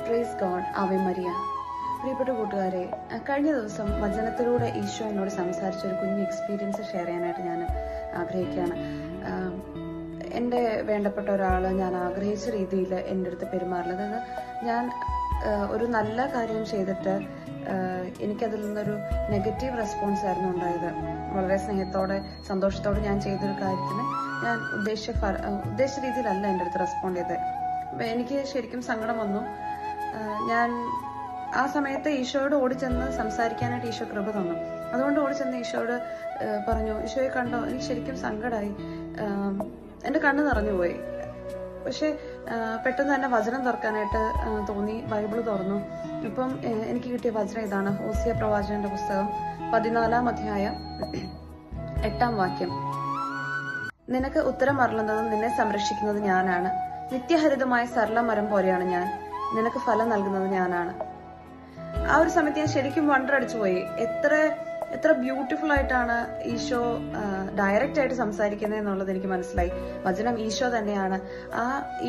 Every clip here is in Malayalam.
Price God, Ave Maria. പ്രിയപ്പെട്ട കൂട്ടുകാരെ, കഴിഞ്ഞ ദിവസം വചനത്തിലൂടെ ഈശോ എന്നോട് സംസാരിച്ച ഒരു കുഞ്ഞ് എക്സ്പീരിയൻസ് ഷെയർ ചെയ്യാനായിട്ട് ഞാൻ ആഗ്രഹിക്കുകയാണ്. എൻ്റെ വേണ്ടപ്പെട്ട ഒരാൾ ഞാൻ ആഗ്രഹിച്ച രീതിയിൽ എൻ്റെ അടുത്ത് പെരുമാറില്ല. അതായത് ഞാൻ ഒരു നല്ല കാര്യം ചെയ്തിട്ട് എനിക്കതിൽ നിന്നൊരു നെഗറ്റീവ് റെസ്പോൺസ് ആയിരുന്നു ഉണ്ടായത്. വളരെ സ്നേഹത്തോടെ സന്തോഷത്തോടെ ഞാൻ ചെയ്തൊരു കാര്യത്തിന് ഞാൻ ഉദ്ദേശിച്ച രീതിയിലല്ല എൻ്റെ അടുത്ത് റെസ്പോണ്ട് ചെയ്തത്. എനിക്ക് ശരിക്കും സങ്കടം വന്നു. ഞാൻ ആ സമയത്ത് ഈശോയോട് ഓടിച്ചെന്ന് സംസാരിക്കാനായിട്ട് ഈശോ കൃപ തന്നു. അതുകൊണ്ട് ഓടിച്ചെന്ന് ഈശോയോട് പറഞ്ഞു, ഈശോയെ കണ്ടോ, എനിക്ക് ശരിക്കും സങ്കടമായി, എൻ്റെ കണ്ണ് നിറഞ്ഞുപോയി. പക്ഷെ പെട്ടെന്ന് തന്നെ വചനം തുറക്കാനായിട്ട് തോന്നി. ബൈബിള് തുറന്നു. ഇപ്പം എനിക്ക് കിട്ടിയ വചനം ഇതാണ്. ഹോസിയ പ്രവാചകന്റെ പുസ്തകം 14-ാം അധ്യായം 8-ാം വാക്യം. നിനക്ക് ഉത്തരം അരുളുന്നതും നിന്നെ സംരക്ഷിക്കുന്നത് ഞാനാണ്. നിത്യഹരിതമായ സരള മരം പോലെയാണ് ഞാൻ. നിനക്ക് ഫലം നൽകുന്നത് ഞാനാണ്. ആ ഒരു സമയത്ത് ഞാൻ ശരിക്കും വണ്ടർ അടിച്ചു പോയി. എത്ര ബ്യൂട്ടിഫുൾ ആയിട്ടാണ് ഈശോ ഡയറക്റ്റ് ആയിട്ട് സംസാരിക്കുന്നത് എന്നുള്ളത് എനിക്ക് മനസ്സിലായി. വചനം ഈശോ തന്നെയാണ്. ആ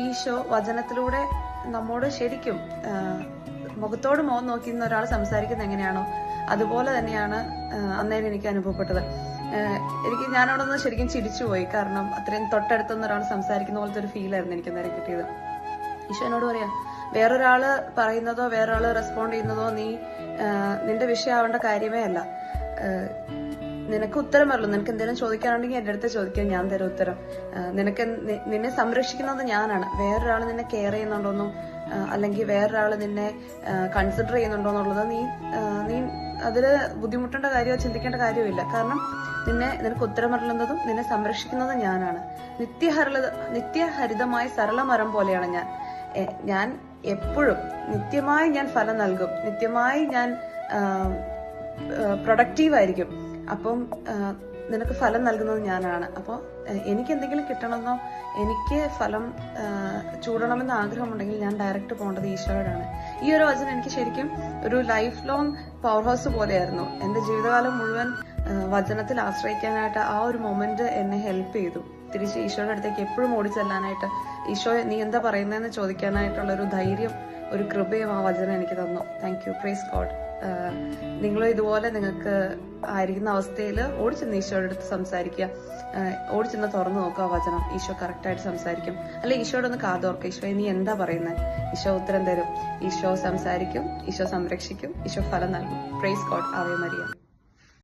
ഈശോ വചനത്തിലൂടെ നമ്മോട് ശരിക്കും മുഖത്തോട് മുഖം നോക്കി ഒരാൾ സംസാരിക്കുന്നത് എങ്ങനെയാണോ അതുപോലെ തന്നെയാണ് അന്നേരം എനിക്ക് അനുഭവപ്പെട്ടത്. ഞാനവിടെ നിന്ന് ശരിക്കും ചിരിച്ചുപോയി. കാരണം അത്രയും തൊട്ടടുത്തുനിന്ന് ഒരാൾ സംസാരിക്കുന്ന പോലത്തെ ഒരു ഫീലായിരുന്നു എനിക്ക് നേരെ കിട്ടിയത്. ഈശോ എന്നോട് പറയാം, വേറൊരാള് പറയുന്നതോ വേറൊരാള് റെസ്പോണ്ട് ചെയ്യുന്നതോ നിന്റെ വിഷയമാവേണ്ട കാര്യമേ അല്ല. നിനക്ക് ഉത്തരം അറിയില്ല. നിനക്ക് എന്തെങ്കിലും ചോദിക്കാനുണ്ടെങ്കിൽ എൻ്റെ അടുത്ത് ചോദിക്കാൻ, ഞാൻ തരാം ഉത്തരം. നിന്നെ സംരക്ഷിക്കുന്നത് ഞാനാണ്. വേറൊരാൾ നിന്നെ കെയർ ചെയ്യുന്നുണ്ടോന്നും അല്ലെങ്കിൽ വേറൊരാൾ നിന്നെ കൺസിഡർ ചെയ്യുന്നുണ്ടോ എന്നുള്ളത് നീ അതില് ബുദ്ധിമുട്ടേണ്ട കാര്യമോ ചിന്തിക്കേണ്ട കാര്യമോ ഇല്ല. കാരണം നിനക്ക് ഉത്തരം അറിയുന്നതും നിന്നെ സംരക്ഷിക്കുന്നതും ഞാനാണ്. നിത്യഹരിതമായ സരള മരം പോലെയാണ് ഞാൻ എപ്പോഴും നിത്യമായി ഞാൻ ഫലം നൽകും. നിത്യമായി ഞാൻ പ്രൊഡക്റ്റീവായിരിക്കും. അപ്പം നിനക്ക് ഫലം നൽകുന്നത് ഞാനാണ്. അപ്പോൾ എനിക്ക് എന്തെങ്കിലും കിട്ടണമെന്നോ എനിക്ക് ഫലം ചൂടണമെന്ന് ആഗ്രഹമുണ്ടെങ്കിൽ ഞാൻ ഡയറക്റ്റ് പോകേണ്ടത് ഈശോയോടാണ്. ഈ ഒരു വചനം എനിക്ക് ശരിക്കും ഒരു ലൈഫ് ലോങ് പവർ ഹൗസ് പോലെയായിരുന്നു. എൻ്റെ ജീവിതകാലം മുഴുവൻ വചനത്തിൽ ആശ്രയിക്കാനായിട്ട് ആ ഒരു മൊമെന്റ് എന്നെ ഹെൽപ്പ് ചെയ്തു. തിരിച്ച് ഈശോയുടെ അടുത്തേക്ക് എപ്പോഴും ഓടിച്ചെല്ലാനായിട്ട്, ഈശോ നീ എന്താ പറയുന്നതെന്ന് ചോദിക്കാനായിട്ടുള്ള ഒരു ധൈര്യം, ഒരു കൃപയും ആ വചനം എനിക്ക് തന്നു. Thank you. Praise God. നിങ്ങളും ഇതുപോലെ നിങ്ങൾക്ക് ആയിരിക്കുന്ന അവസ്ഥയിൽ ഓടിച്ചെന്ന് ഈശോയുടെ അടുത്ത് സംസാരിക്കുക. ഓടിച്ചെന്ന് തുറന്നു നോക്കുക വചനം. ഈശോ കറക്റ്റായിട്ട് സംസാരിക്കും. അല്ലെ ഈശോയുടെ ഒന്ന് കാതോർക്കുക, ഈശോ നീ എന്താ പറയുന്നത്. ഈശോ ഉത്തരം തരും. ഈശോ സംസാരിക്കും. ഈശോ സംരക്ഷിക്കും. ഈശോ ഫലം നൽകും. Praise God. Ave Maria.